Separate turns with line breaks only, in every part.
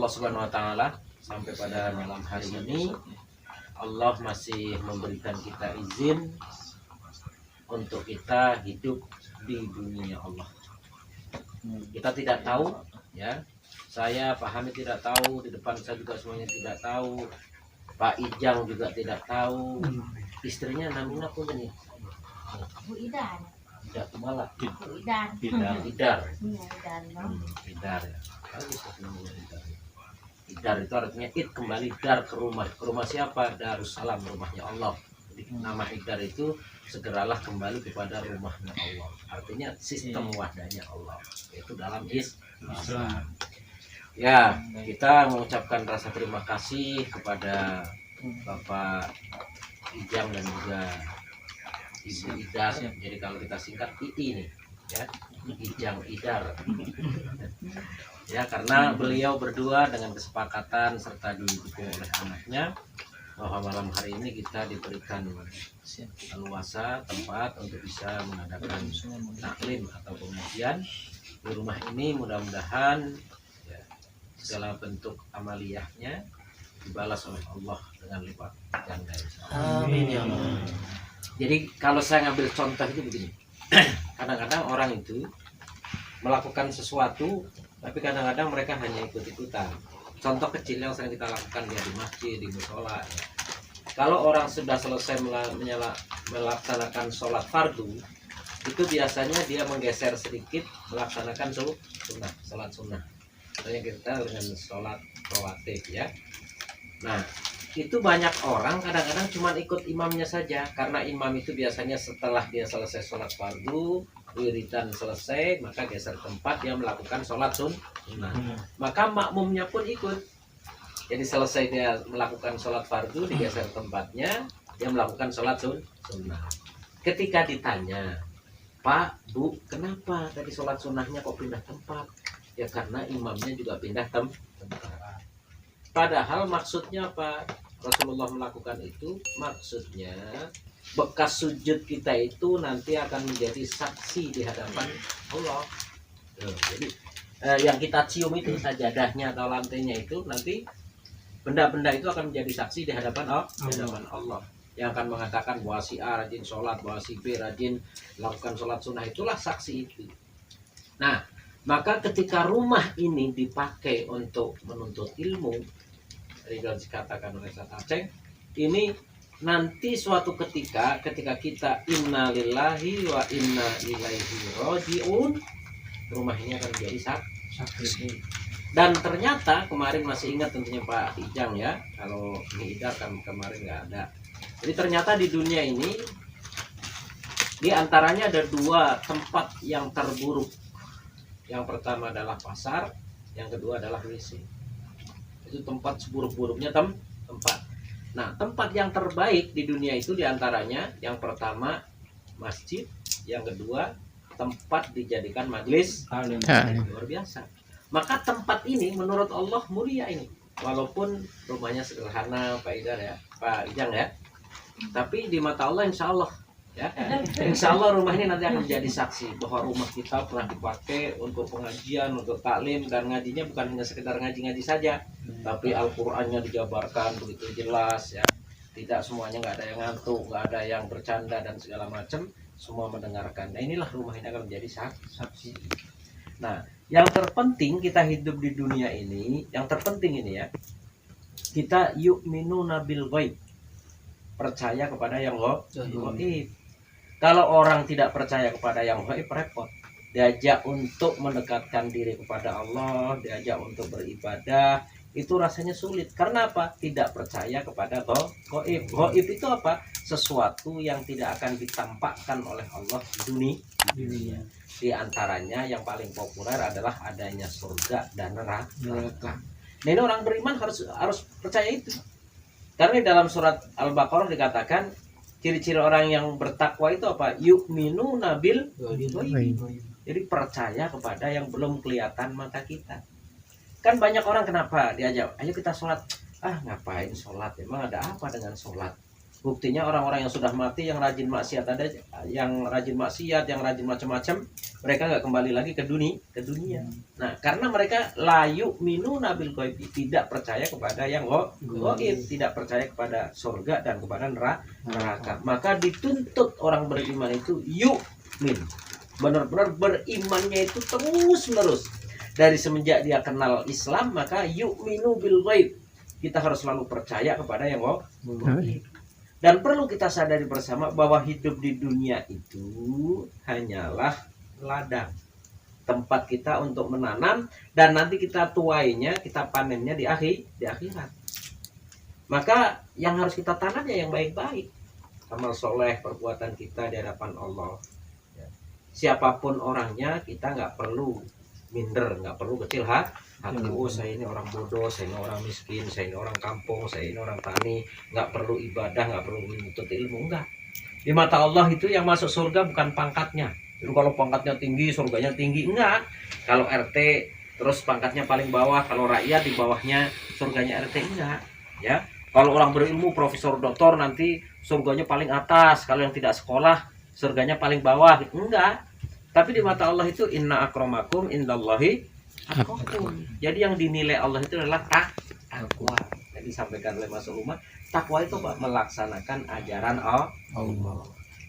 Allah Subhanahu wa taala, sampai pada malam hari ini Allah masih memberikan kita izin untuk kita hidup di dunia Allah. Kita tidak tahu, ya. Saya, Pak Hamid tidak tahu, di depan saya juga semuanya tidak tahu. Pak Ijang juga tidak tahu. Istrinya namanya apa nih?
Bu Idan.
Tidak malah.
Bu Idan.
Idar.
Iya, Idan.
Idar ya. Idar itu artinya kembali dar ke rumah. Ke rumah siapa? Darussalam, rumahnya Allah. Jadi nama Idar itu segeralah kembali kepada rumahnya Allah. Artinya sistem wahdanya Allah. Itu dalam Islam. Ya, kita mengucapkan rasa terima kasih kepada Bapak Ijang dan juga Ibu Idar. Jadi kalau kita singkat II nih, ya, Ijang Idar. Ya, karena beliau berdua dengan kesepakatan serta didukung oleh anaknya bahwa malam hari ini kita diberikan leluasa tempat untuk bisa mengadakan taklim atau pengajian di rumah ini. Mudah-mudahan ya, segala bentuk amaliyahnya dibalas oleh Allah dengan lipat ganda. Amin ya Allah. Jadi kalau saya ngambil contoh itu begini. Kadang-kadang orang itu melakukan sesuatu, tapi kadang-kadang mereka hanya ikut-ikutan. Contoh kecil yang sering kita lakukan ya di masjid, di musola. Ya. Kalau orang sudah selesai melaksanakan sholat fardu, itu biasanya dia menggeser sedikit melaksanakan sunnah, sholat sunnah. Misalnya kita dengan sholat rawatib ya. Nah, itu banyak orang kadang-kadang cuma ikut imamnya saja, karena imam itu biasanya setelah dia selesai sholat fardu, wiridan selesai, maka geser tempat dia melakukan sholat sunnah. Maka makmumnya pun ikut. Jadi selesai dia melakukan sholat fardu, digeser tempatnya, dia melakukan sholat sunnah. Ketika ditanya, Pak, Bu, kenapa tadi sholat sunnahnya kok pindah tempat? Ya karena imamnya juga pindah tempat. Padahal maksudnya apa? Rasulullah melakukan itu maksudnya bekas sujud kita itu nanti akan menjadi saksi di hadapan Allah. Jadi yang kita cium itu sajadahnya atau lantainya itu nanti benda-benda itu akan menjadi saksi di hadapan Allah. Yang akan mengatakan bahwa si A rajin sholat, bahwa si B rajin melakukan sholat sunnah, itulah saksi itu. Nah, maka ketika rumah ini dipakai untuk menuntut ilmu, Ridwan dikatakan oleh Ustaz Aceh, ini nanti suatu ketika kita innalillahi wa inna ilaihi rajiun, rumah ini akan menjadi saksi. Dan ternyata kemarin masih ingat tentunya Pak Ijang ya, kalau ini Idar kan kemarin nggak ada. Jadi ternyata di dunia ini di antaranya ada dua tempat yang terburuk. Yang pertama adalah pasar, yang kedua adalah WC. Itu tempat seburuk-buruknya tempat. Nah, tempat yang terbaik di dunia itu diantaranya yang pertama masjid, yang kedua tempat dijadikan majelis luar biasa. Maka tempat ini menurut Allah mulia ini, walaupun rumahnya sederhana Pak Idar ya, Pak Ijang ya, tapi di mata Allah insya Allah ya, insya Allah rumah ini nanti akan menjadi saksi bahwa rumah kita pernah dipakai untuk pengajian, untuk taklim, dan ngajinya bukan hanya sekedar ngaji-ngaji saja, tapi Al-Qur'annya dijabarkan begitu jelas ya, tidak semuanya, nggak ada yang ngantuk, nggak ada yang bercanda dan segala macam, semua mendengarkan. Nah, inilah rumah ini akan menjadi saksi. Nah, yang terpenting kita hidup di dunia ini, yang terpenting ini ya, kita yu'minuna bil ghaib, percaya kepada yang gaib. Kalau orang tidak percaya kepada yang gaib, repot. Diajak untuk mendekatkan diri kepada Allah, diajak untuk beribadah, itu rasanya sulit. Karena apa? Tidak percaya kepada gaib. Gaib itu apa? Sesuatu yang tidak akan ditampakkan oleh Allah di dunia. Di antaranya yang paling populer adalah adanya surga dan neraka. Nah, ini orang beriman harus percaya itu. Karena di dalam surat Al-Baqarah dikatakan ciri-ciri orang yang bertakwa itu apa? Yu'minuna bil ghaib. Jadi percaya kepada yang belum kelihatan mata kita. Kan banyak orang kenapa diajak, ayo kita sholat. Ah, ngapain sholat? Emang ada apa dengan sholat? Buktinya orang-orang yang sudah mati, yang rajin maksiat ada, yang rajin maksiat, yang rajin macam-macam, mereka nggak kembali lagi ke dunia. Nah, karena mereka layu minu nabil goib, tidak percaya kepada yang goib, tidak percaya kepada surga dan kepada neraka. Maka dituntut orang beriman itu yu'min, benar-benar berimannya itu terus menerus. Dari semenjak dia kenal Islam, maka yu'minu bil ghaib, kita harus selalu percaya kepada yang gaib. Dan perlu kita sadari bersama bahwa hidup di dunia itu hanyalah ladang, tempat kita untuk menanam, dan nanti kita tuainya, kita panennya di akhirat. Maka yang harus kita tanam ya yang baik-baik, amal soleh, perbuatan kita di hadapan Allah. Siapapun orangnya, kita nggak perlu minder, nggak perlu kecil hati. Oh, saya ini orang bodoh, saya ini orang miskin, saya ini orang kampung, saya ini orang tani, nggak perlu ibadah, nggak perlu menuntut ilmu. Enggak. Di mata Allah itu yang masuk surga bukan pangkatnya. Jadi kalau pangkatnya tinggi, surganya tinggi, enggak. Kalau RT terus pangkatnya paling bawah, kalau rakyat di bawahnya surganya RT, enggak. Ya. Kalau orang berilmu, profesor, doktor, nanti surganya paling atas. Kalau yang tidak sekolah, surganya paling bawah, enggak. Tapi di mata Allah itu inna akramakum indallahi atqakum. Jadi yang dinilai Allah itu adalah takwa. Jadi disampaikan oleh Mas Ulumah, takwa itu melaksanakan ajaran Allah.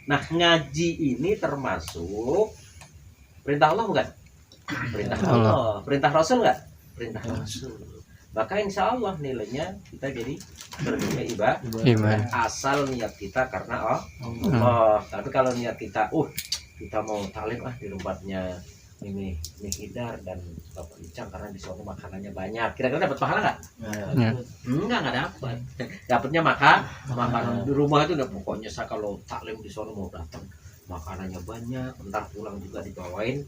Nah, ngaji ini termasuk perintah Allah bukan? Perintah Allah. Perintah Rasul enggak? Perintah Rasul. Maka insya Allah nilainya kita jadi bernilai ibadah. Asal niat kita karena Allah. Tapi kalau niat kita, kita mau talim di tempatnya ini Hidar dan Bapak Icang karena di sana makanannya banyak. Kira-kira dapat pahala nggak? Enggak dapat. Dapatnya makan di rumah itu udah pokoknya saya kalau taklim di sana mau datang makanannya banyak, entar pulang juga dibawain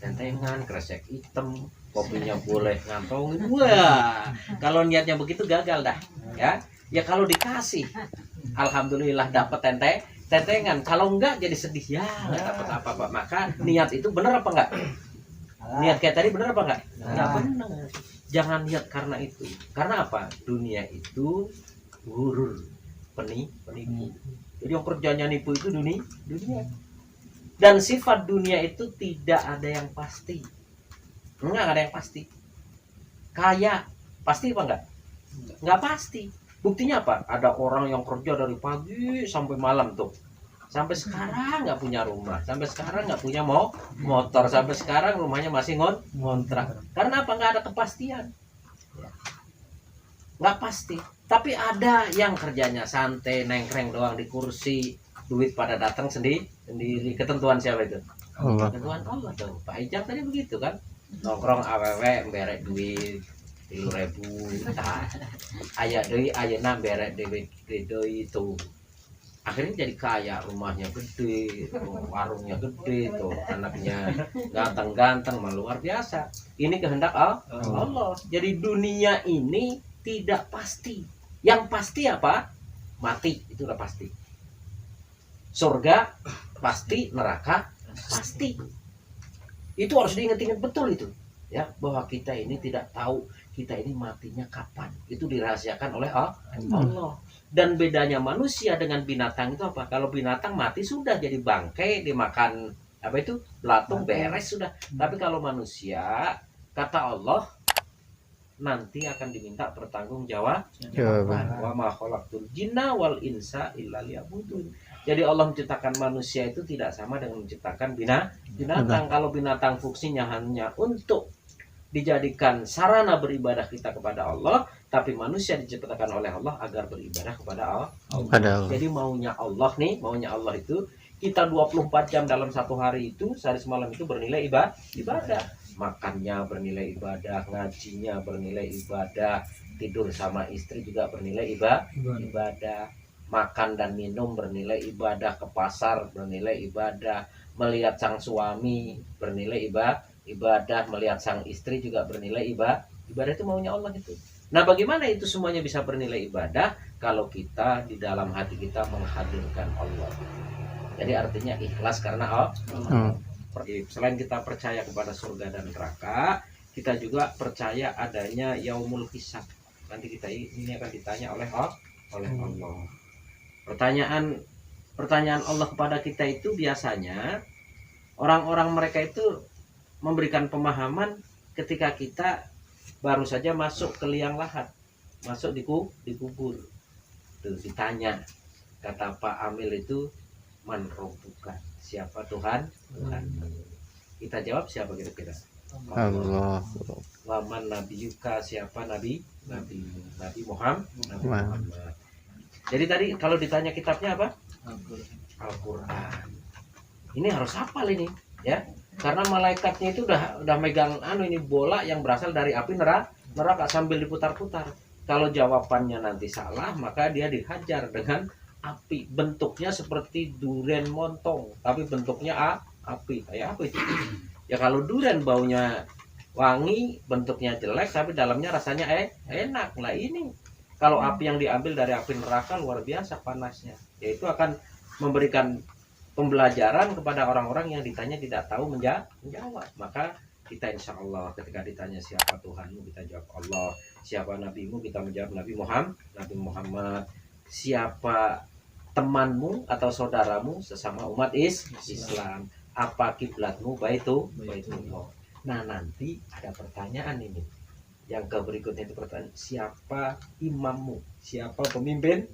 tentengan, kresek hitam, kopinya boleh ngantongin. Wah, kalau niatnya begitu gagal dah. Ya kalau dikasih, alhamdulillah dapat tentengan, kalau enggak jadi sedih ya nggak dapat apa-apa. Maka niat itu benar apa enggak? Niat kayak tadi benar apa enggak? Enggak benar. Jangan niat karena itu. Karena apa? Dunia itu gurur, penipu. Jadi yang kerjanya nipu itu dunia. Dan sifat dunia itu tidak ada yang pasti. Enggak ada yang pasti. Kaya pasti apa enggak? Enggak pasti. Buktinya apa? Ada orang yang kerja dari pagi sampai malam tuh. Sampai sekarang nggak punya rumah. Sampai sekarang nggak punya motor. Sampai sekarang rumahnya masih ngontrak. Karena apa? Nggak ada kepastian. Nggak pasti. Tapi ada yang kerjanya santai, nengkreng doang di kursi. Duit pada datang sendiri. Ketentuan siapa itu? Allah. Ketentuan Allah tuh. Pak Ijak tadi begitu kan? Nongkrong awewe, berek duit 3.000, ayah doi ayana berek doi itu. Akhirnya jadi kaya, rumahnya gede, warungnya gede tuh, anaknya ganteng-ganteng, luar biasa. Ini kehendak Allah. Jadi dunia ini tidak pasti. Yang pasti apa? Mati, itu udah pasti. Surga pasti, neraka pasti. Itu harus diingat-ingat betul itu. Ya, bahwa kita ini tidak tahu kita ini matinya kapan. Itu dirahasiakan oleh Allah. Dan bedanya manusia dengan binatang itu apa? Kalau binatang mati sudah jadi bangkai, dimakan apa itu? Belatung, beres sudah. Tapi kalau manusia, kata Allah, nanti akan diminta pertanggungjawaban. Wa ma khalaqtul jinna wal insa illa liya'budun. Jadi Allah menciptakan manusia itu tidak sama dengan menciptakan binatang. Kalau binatang fungsinya hanya untuk dijadikan sarana beribadah kita kepada Allah, tapi manusia diciptakan oleh Allah agar beribadah kepada Allah. Jadi maunya Allah itu kita 24 jam dalam satu hari itu, sehari semalam itu bernilai ibadah. Makannya bernilai ibadah, ngajinya bernilai ibadah, tidur sama istri juga bernilai ibadah. Makan dan minum bernilai ibadah, ke pasar bernilai ibadah, melihat sang suami bernilai ibadah, melihat sang istri juga bernilai ibadah. Itu maunya Allah gitu. Nah, bagaimana itu semuanya bisa bernilai ibadah kalau kita di dalam hati kita menghadirkan Allah. Jadi artinya ikhlas karena Allah. Selain kita percaya kepada surga dan neraka, kita juga percaya adanya yaumul hisab. Nanti kita ini akan ditanya oleh Allah. Pertanyaan Allah kepada kita itu biasanya orang-orang mereka itu memberikan pemahaman ketika kita baru saja masuk ke liang lahat, masuk di kubur. Tuh ditanya, kata Pak Amil itu, man rabbuka, siapa Tuhan? Kita jawab siapa kira-kira?
Allah.
Waman nabiyuka, siapa Nabi Muhammad. Jadi tadi kalau ditanya kitabnya apa? Al-Quran. Ini harus hafal ini, ya. Karena malaikatnya itu udah megang ini bola yang berasal dari api neraka sambil diputar-putar. Kalau jawabannya nanti salah, maka dia dihajar dengan api. Bentuknya seperti durian montong, tapi bentuknya api. Kayak apa itu? Ya kalau durian baunya wangi, bentuknya jelek, tapi dalamnya rasanya enak. Lah ini kalau api yang diambil dari api neraka luar biasa panasnya. Yaitu akan memberikan pembelajaran kepada orang-orang yang ditanya tidak tahu menjawab. Maka kita insya Allah ketika ditanya siapa Tuhanmu, kita jawab Allah. Siapa nabimu, kita menjawab Nabi Muhammad. Siapa temanmu atau saudaramu sesama umat Islam, apa kiblatmu? Baitullah. Nah nanti ada pertanyaan ini, yang ke berikutnya itu pertanyaan, siapa imammu, siapa pemimpin.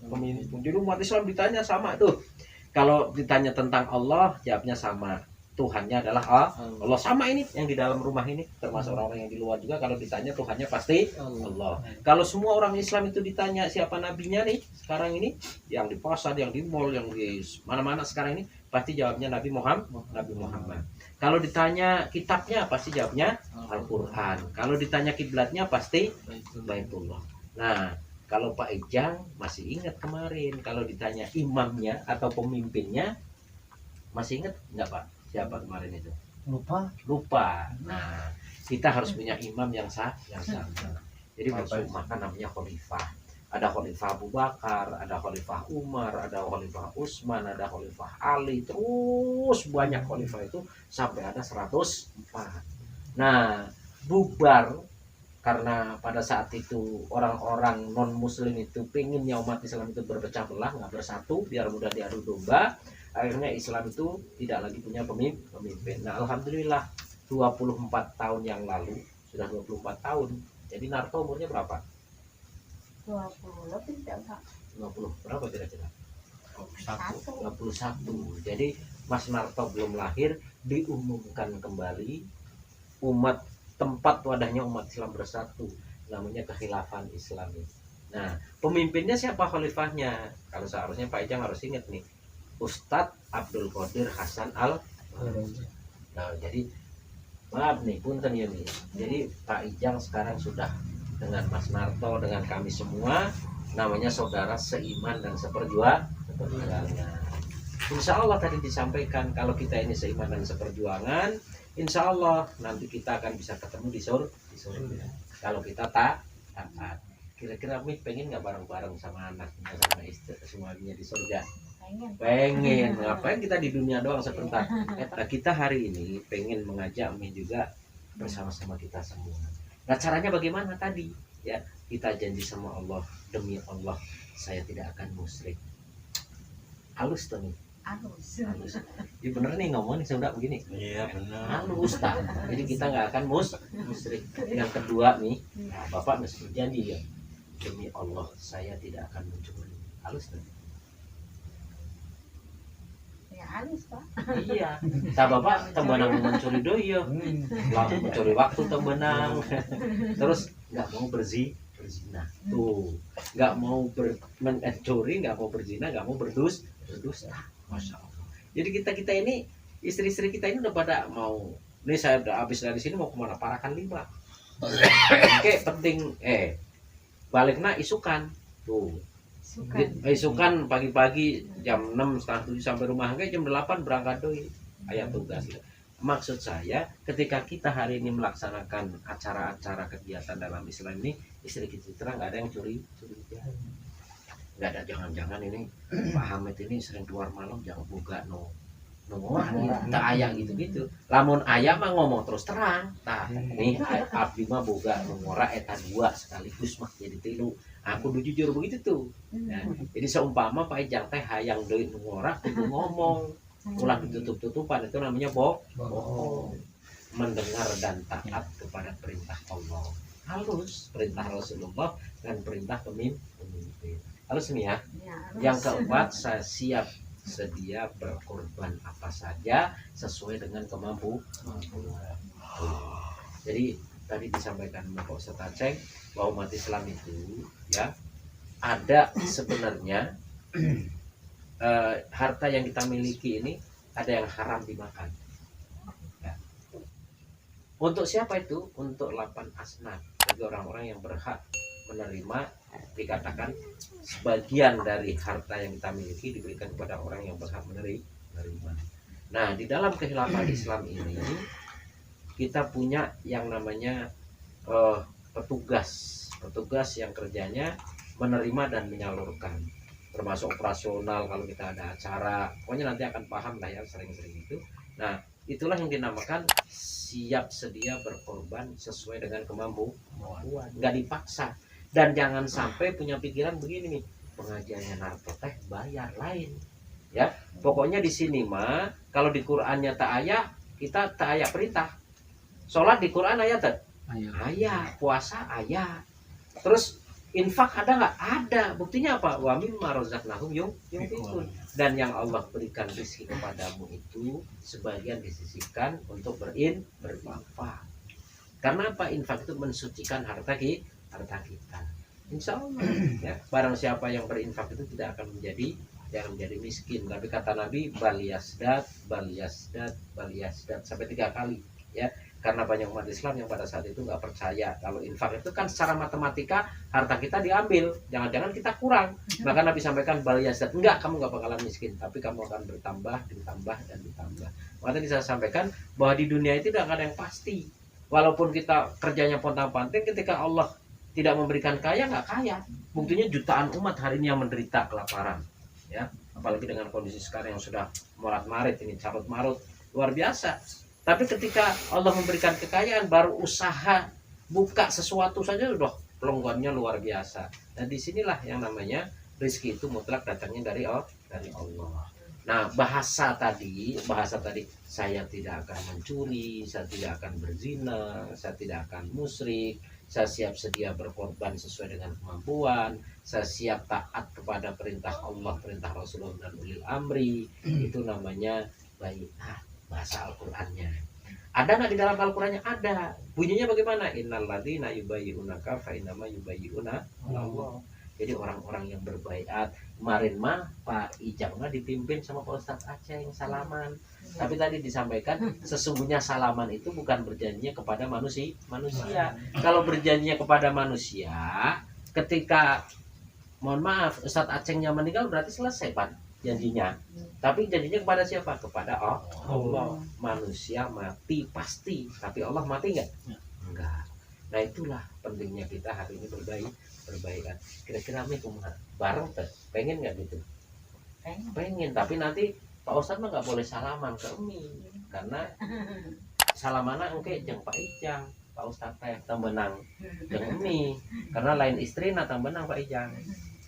Jadi umat Islam ditanya sama tuh. Kalau ditanya tentang Allah, jawabnya sama, Tuhannya adalah Allah. Sama ini yang di dalam rumah ini, termasuk orang-orang yang di luar juga, kalau ditanya Tuhannya pasti Allah. Kalau semua orang Islam itu ditanya siapa nabinya nih sekarang ini, yang di pasar, yang di mall, yang di mana-mana sekarang ini, pasti jawabnya Nabi Muhammad. Kalau ditanya kitabnya, pasti jawabnya Al-Quran. Kalau ditanya kiblatnya, pasti Baitullah. Nah, kalau Pak Ijang masih ingat kemarin, kalau ditanya imamnya atau pemimpinnya, masih ingat nggak Pak? Siapa kemarin itu? Lupa. Nah, kita harus punya imam yang sama. Jadi masuk maka namanya khalifah. Ada khalifah Abu Bakar, ada khalifah Umar, ada khalifah Utsman, ada khalifah Ali, terus banyak khalifah itu sampai ada 104. Nah, bubar karena pada saat itu orang-orang non muslim itu pengennya umat Islam itu berpecah belah, nggak bersatu biar mudah diadu domba. Akhirnya Islam itu tidak lagi punya pemimpin. Nah, alhamdulillah 24 tahun yang lalu, sudah 24 tahun. Jadi Narto umurnya berapa?
20 lebih enggak?
50 berapa kira-kira?
1.
21. Jadi Mas Narto belum lahir, diumumkan kembali umat, tempat wadahnya umat Islam bersatu, namanya kekhilafan Islami. Nah, pemimpinnya siapa khalifahnya? Kalau seharusnya Pak Ijang harus ingat nih, Ustadz Abdul Qadir Hasan Al. Nah, jadi maaf nih, punten ya nih. Jadi Pak Ijang sekarang sudah dengan Mas Narto, dengan kami semua, namanya saudara seiman dan seperjuangan. Insya Allah tadi disampaikan, kalau kita ini seiman dan seperjuangan, insya Allah nanti kita akan bisa ketemu di surga. Kalau kita taat. Kira-kira Mih pengen nggak bareng-bareng sama anaknya, sama istri semuanya di surga? Pengen. Ngapain kita di dunia doang sebentar? Kita hari ini pengen mengajak Mih juga bersama-sama kita semua. Nah, caranya bagaimana tadi? Ya, kita janji sama Allah, demi Allah saya tidak akan musyrik. Halus tuh nih. Halus. Ya bener nih ngomongnya saya udah begini.
Iya benar.
Halus tak. Jadi kita nggak akan musyrik. Yang kedua nih, nah, Bapak mesti janji ya, demi Allah saya tidak akan mencuri. Halus tuh.
Ya halus Pak.
Iya. Sa Bapak tembenang mencuri doi ya. Lalu mencuri waktu tembenang. Terus nggak mau berzina. Tuh, nggak mau mencuri, nggak mau berzina, nggak mau berdusta. Masya Allah. Jadi kita ini, istri-istri kita ini udah pada mau. Nih saya udah habis dari sini mau kemana? Parakan 5. Oke, penting. Baliknya isukan. Tuh. Isukan pagi-pagi jam 6 setengah 7 sampai rumah. Kayak jam 8 berangkat doi. Ayat tugas. Maksud saya, ketika kita hari ini melaksanakan acara-acara kegiatan dalam Islam ini, istri kita terang nggak ada yang curi. Nggak ada, jangan-jangan ini Pak Hamid ini sering keluar malam, jangan buka no orang tak ayah gitu. Lamun ayah mah ngomong terus terang. Nah, nih abdi mah boga ngora eta 2 sekaligus mah jadi 3. Aku udah jujur begitu tuh. Nah, jadi seumpama Pak Ijang teh hayang deui ngora kudu ngomong. ulah ditutup-tutupan, itu namanya bohong. Mendengar dan taat kepada perintah Allah halus, perintah Rasulullah dan perintah pemimpin halus nih ya.
Ya,
Yang keempat, saya siap sedia berkorban apa saja sesuai dengan kemampuan. Jadi tadi disampaikan oleh Pak Ustadz Aceh bahwa umat Islam itu ya ada sebenarnya harta yang kita miliki ini ada yang haram dimakan. Ya. Untuk siapa itu? Untuk 8 asnaf, bagi orang-orang yang berhak menerima, dikatakan sebagian dari harta yang kita miliki diberikan kepada orang yang berhak menerima. Nah, di dalam kehidupan Islam ini kita punya yang namanya petugas yang kerjanya menerima dan menyalurkan, termasuk operasional kalau kita ada acara. Pokoknya nanti akan paham lah ya, sering-sering itu. Nah, itulah yang dinamakan siap sedia berkorban sesuai dengan kemampuan, nggak dipaksa. Dan jangan sampai punya pikiran begini nih, pengajiannya narko teh bayar lain ya. Pokoknya di sini mah kalau di Qur'annya tak ayat, kita tak ayat perintah. Sholat di Quran ayat tak? Ayat. Puasa ayat. Terus infak ada nggak? Ada. Buktinya apa? Wa mimma razaqnahum yunfiqun. Dan yang Allah berikan rezeki kepadamu itu sebagian disisihkan untuk berinfak. Karena apa? Infak itu mensucikan harta kita. Insya Allah ya, barang siapa yang berinfak itu tidak akan menjadi miskin. Tapi kata Nabi bal yasdat sampai 3 kali ya. Karena banyak umat Islam yang pada saat itu nggak percaya kalau infak itu kan secara matematika harta kita diambil, jangan-jangan kita kurang. Maka Nabi sampaikan bal yasdat, enggak, kamu nggak bakalan miskin, tapi kamu akan ditambah. Maka tadi saya sampaikan bahwa di dunia itu tidak ada yang pasti. Walaupun kita kerjanya pontang-panting, ketika Allah tidak memberikan kaya, nggak kaya. Buktinya jutaan umat hari ini yang menderita kelaparan ya, apalagi dengan kondisi sekarang yang sudah morat-marit ini, carut marut luar biasa. Tapi ketika Allah memberikan kekayaan, baru usaha buka sesuatu saja sudah pelonggarnya luar biasa. Dan disinilah yang namanya rezeki itu mutlak datangnya dari Allah. Nah, bahasa tadi saya tidak akan mencuri, saya tidak akan berzina, saya tidak akan musyrik, saya siap sedia berkorban sesuai dengan kemampuan, saya siap taat kepada perintah Allah, perintah Rasulullah dan ulil amri. Itu namanya bai'ah, bahasa Al-Qur'annya. Ada nggak di dalam Al-Qur'annya? Ada. Bunyinya bagaimana? Innal ladzina yubayyi'unaka fa innama yubayyi'una Allah. Jadi orang-orang yang berbaiat, kemarin mah Pak Ijang mah dipimpin sama Pak Ustadz Aceh yang salaman. Tapi tadi disampaikan sesungguhnya salaman itu bukan berjanjinya kepada manusia. Kalau berjanjinya kepada manusia, ketika mohon maaf Ustadz Acehnya meninggal berarti selesai Pak janjinya. Tapi janjinya kepada siapa? Kepada Allah. Manusia mati pasti, tapi Allah mati nggak? Enggak. Nah itulah pentingnya kita hari ini berbaikat. Kira-kira nih kumaha bareng teh pengen nggak gitu? Pengen, tapi nanti Pak Ustadz mah nggak boleh salaman ke Umi, karena salamana engke jeung Pak Ijang. Pak Ustadz teh tembenang jeung Umi, karena lain istri na tembenang Pak Ijang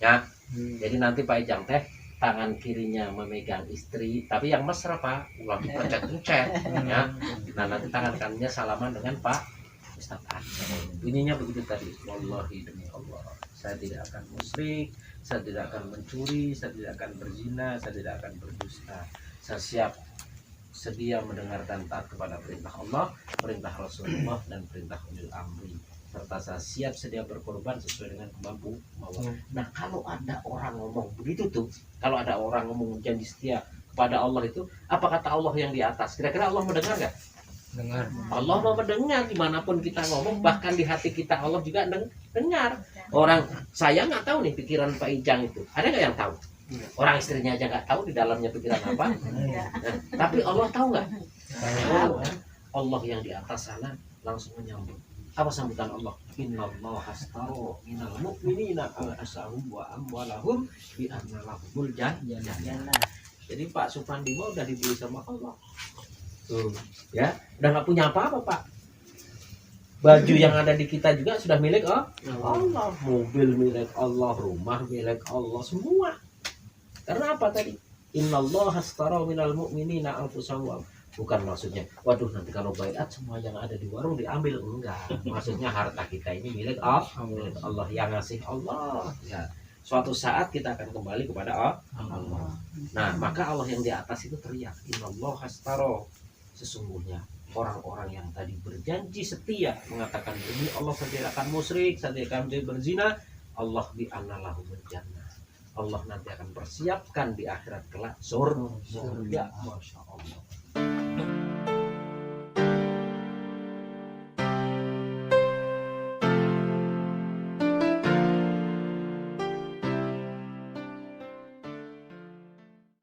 ya. Jadi nanti Pak Ijang teh tangan kirinya memegang istri, tapi yang mesra Pak, ulah dipencet-pencet ya. Nah nanti tangan kanannya salaman dengan Pak Ustadz Aceh. Bunyinya begitu tadi. Wallahi demi Allah, saya tidak akan musyrik, saya tidak akan mencuri, saya tidak akan berzina, saya tidak akan berdusta. Saya siap sedia mendengar dan taat kepada perintah Allah, perintah Rasulullah dan perintah ulil amri. Serta saya siap sedia berkorban sesuai dengan kemampuan Allah. Nah kalau ada orang ngomong begitu tuh, kalau ada orang ngomong janji setia kepada Allah itu, apa kata Allah yang di atas? Kira-kira Allah mendengar nggak? Dengar. Allah mau mendengar dimanapun kita ngomong, bahkan di hati kita Allah juga dengar. Orang saya nggak tahu nih pikiran Pak Ijang itu, ada nggak yang tahu? Orang istrinya aja nggak tahu di dalamnya pikiran apa. Nah, tapi Allah tahu nggak? Tahu. Allah yang di atas sana langsung menyambut. Apa sambutan Allah? Innallaha astaro minal mu'minina anfusahum wa amwalahum bi anna lahumul jannah. Jadi Pak Supandi mah udah dibeli sama Allah. Tuh, ya, udah nggak punya apa-apa Pak. Baju yang ada di kita juga sudah milik Allah, mobil milik Allah, rumah milik Allah, semua. Karena apa tadi? Innallaha astara minal mu'minina anfusahum. Bukan maksudnya, waduh nanti kalau baiat semua yang ada di warung diambil, enggak. Maksudnya harta kita ini milik milik Allah, yang ngasih Allah. Ya. Suatu saat kita akan kembali kepada Allah. Nah, maka Allah yang di atas itu teriak, Innallaha astara. Sesungguhnya orang-orang yang tadi berjanji setia mengatakan demi Allah saya tidak akan musyrik, saya tidak akan berzina, Allah bi annalahum jannah. Allah nanti akan persiapkan di akhirat kelak surga. Masya Allah.